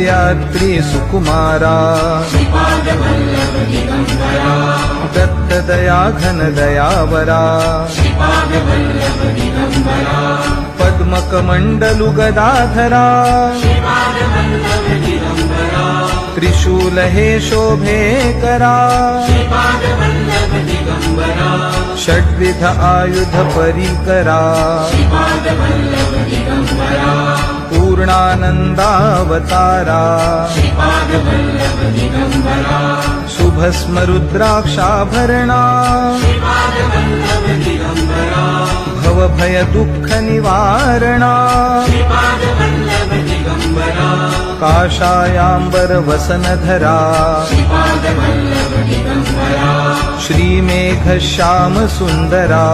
यात्री सुकुमारा दत्तदया घन दयावरा पद्मकमण्डलु गदाधरा त्रिशूल हे शोभे करा षड्विध आयुध परिकरा पूर्णानन्दावतारा शुभस्म रुद्राक्षाभरणा भवभय दुःख निवारणा काषायाम्बर वसनधरा श्रीमेघ श्याम सुन्दरा